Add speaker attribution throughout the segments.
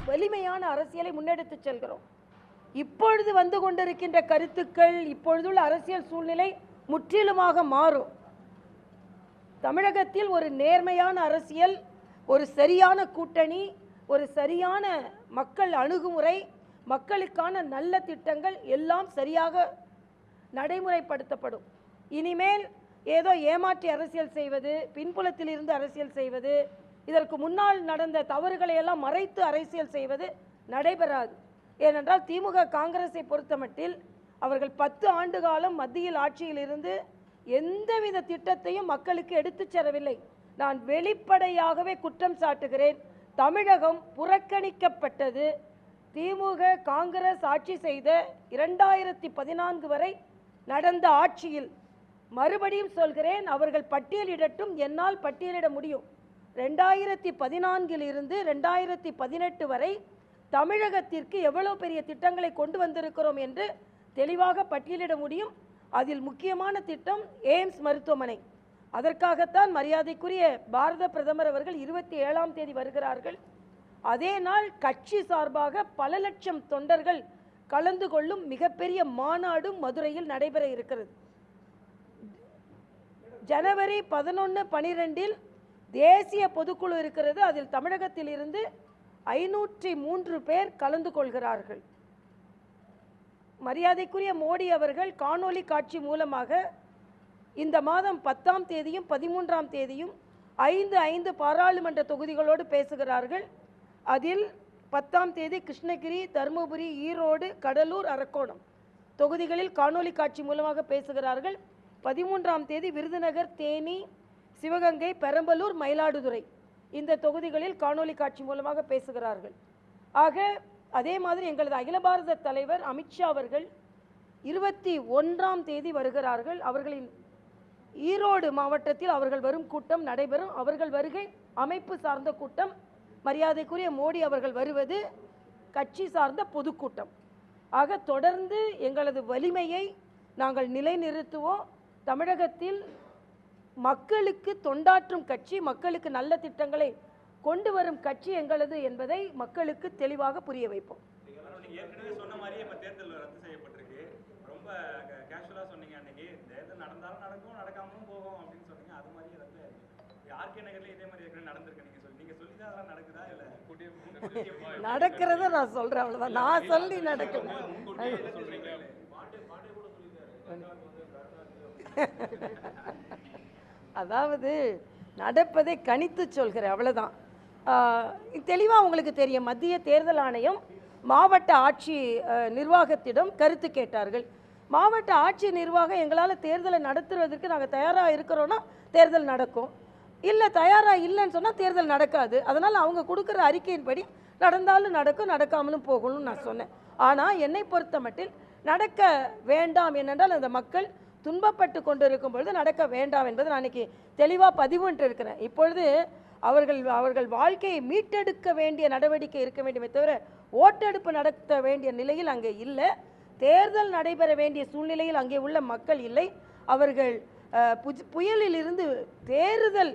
Speaker 1: வலிமையான அரசியலை முன்னெடுத்து செல்கிறோம். இப்பொழுது வந்து கொண்டிருக்கின்ற கருத்துக்கள், இப்பொழுதுள்ள அரசியல் சூழ்நிலை முற்றிலுமாக மாறும். தமிழகத்தில் ஒரு நேர்மையான அரசியல், ஒரு சரியான கூட்டணி, ஒரு சரியான மக்கள் அணுகுமுறை, மக்களுக்கான நல்ல திட்டங்கள் எல்லாம் சரியாக நடைமுறைப்படுத்தப்படும். இனிமேல் ஏதோ ஏமாற்றி அரசியல் செய்வது, பின்புலத்தில் இருந்து அரசியல் செய்வது, இதற்கு முன்னால் நடந்த தவறுகளை எல்லாம் மறைத்து அரசியல் செய்வது நடைபெறாது. ஏனென்றால் திமுக காங்கிரஸை பொறுத்தமட்டில் அவர்கள் 10 ஆண்டு காலம் மத்தியில் ஆட்சியில் இருந்து எந்தவித திட்டத்தையும் மக்களுக்கு எடுத்துச் செல்லவில்லை. நான் வெளிப்படையாகவே குற்றம் சாட்டுகிறேன். தமிழகம் புறக்கணிக்கப்பட்டது. திமுக காங்கிரஸ் ஆட்சி செய்த 2014 வரை நடந்த ஆட்சியில், மறுபடியும் சொல்கிறேன், அவர்கள் பட்டியலிடட்டும், என்னால் பட்டியலிட முடியும். 2014 இருந்து 2018 வரை தமிழகத்திற்கு எவ்வளவு பெரிய திட்டங்களை கொண்டு வந்திருக்கிறோம் என்று தெளிவாக பட்டியலிட முடியும். அதில் முக்கியமான திட்டம் எய்ம்ஸ் மருத்துவமனை. அதற்காகத்தான் மரியாதைக்குரிய பாரத பிரதமர் அவர்கள் 27ஆம் தேதி வருகிறார்கள். அதே நாள் கட்சி சார்பாக பல லட்சம் தொண்டர்கள் கலந்து கொள்ளும் மிகப்பெரிய மாநாடு மதுரையில் நடைபெற இருக்கிறது. ஜனவரி 11, 12 தேசிய பொதுக்குழு இருக்கிறது. அதில் தமிழகத்தில் இருந்து 503 பேர் கலந்து கொள்கிறார்கள். மரியாதைக்குரிய மோடி அவர்கள் காணொலி காட்சி மூலமாக இந்த மாதம் 10ஆம் தேதியும் 13ஆம் தேதியும் 5 பாராளுமன்ற தொகுதிகளோடு பேசுகிறார்கள். அதில் 10ஆம் தேதி கிருஷ்ணகிரி, தருமபுரி, ஈரோடு, கடலூர், அரக்கோணம் தொகுதிகளில் காணொலி காட்சி மூலமாக பேசுகிறார்கள். 13ஆம் தேதி விருதுநகர், தேனி, சிவகங்கை, பெரம்பலூர், மயிலாடுதுறை இந்த தொகுதிகளில் காணொலி காட்சி மூலமாக பேசுகிறார்கள். ஆக அதே மாதிரி எங்களது அகில பாரத தலைவர் அமித்ஷா அவர்கள் 21ஆம் தேதி வருகிறார்கள். அவர்களின் ஈரோடு மாவட்டத்தில் அவர்கள் வரும் கூட்டம் நடைபெறும். அவர்கள் வருகை அமைப்பு சார்ந்த கூட்டம். மரியாதைக்குரிய மோடி அவர்கள் வருவது கட்சி சார்ந்த பொதுக்கூட்டம். ஆக தொடர்ந்து எங்களது வலிமையை நாங்கள் நிலைநிறுத்துவோம். தமிழகத்தில் மக்களுக்கு தொண்டாற்றும் கட்சி, மக்களுக்கு நல்ல திட்டங்களை கொண்டு வரும் கட்சி எங்களது என்பதை மக்களுக்கு தெளிவாக புரிய வைப்போம்.
Speaker 2: ஏற்கனவே சொன்ன மாதிரியே இப்போ தேர்தல் ரத்து செய்யப்பட்டிருக்கு. ரொம்ப கேஷுவலாக சொன்னீங்க, அன்னைக்கு தேர்தல் நடந்தாலும் நடக்கும், நடக்காமலும் போகும் அப்படின்னு சொன்னீங்க. அது மாதிரியே ரத்து ஆயிருக்கு. ஆர்கே நகர்ல இதே மாதிரி ஏற்கனவே நடந்திருக்கு. நீங்க சொல்லி தான் அதெல்லாம் நடக்குதா இல்லை
Speaker 1: நடக்கிறத நான் சொல்றேன், அவ்வளவுதான். நான் சொல்லி நடக்கும். அதாவது நடப்பதை கணித்து சொல்கிறேன், அவ்வளவுதான். தெளிவாக உங்களுக்கு தெரியும், மத்திய தேர்தல் ஆணையம் மாவட்ட ஆட்சி நிர்வாகத்திடம் கருத்து கேட்டார்கள். மாவட்ட ஆட்சி நிர்வாகம் எங்களால் தேர்தலை நடத்துவதற்கு நாங்கள் தயாராக இருக்கிறோன்னா தேர்தல் நடக்கும், இல்லை தயாராக இல்லைன்னு சொன்னால் தேர்தல் நடக்காது. அதனால் அவங்க கொடுக்குற அறிக்கையின்படி நடந்தாலும் நடக்கும், நடக்காமலும் போகணும்னு நான் சொன்னேன். ஆனால் என்னை பொறுத்த மட்டில் நடக்க வேண்டாம். என்னென்றால் அந்த மக்கள் துன்பப்பட்டு கொண்டு இருக்கும் பொழுது நடக்க வேண்டாம் என்பதை நான் இன்னைக்கு தெளிவாக பதிவுன்ட்டு இருக்கிறேன். இப்பொழுது அவர்கள் வாழ்க்கையை மீட்டெடுக்க வேண்டிய நடவடிக்கை இருக்க வேண்டுமே தவிர ஓட்டெடுப்பு நடத்த வேண்டிய நிலையில் அங்கே இல்லை. தேர்தல் நடைபெற வேண்டிய சூழ்நிலையில் அங்கே உள்ள மக்கள் இல்லை. அவர்கள் புயலில் இருந்து தேர்தல்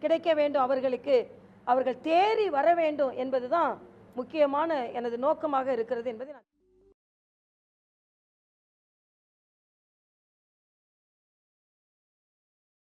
Speaker 1: கிடைக்க வேண்டும், அவர்கள் தேறி வர வேண்டும் என்பதுதான் முக்கியமான எனது நோக்கமாக இருக்கிறது என்பதை நான்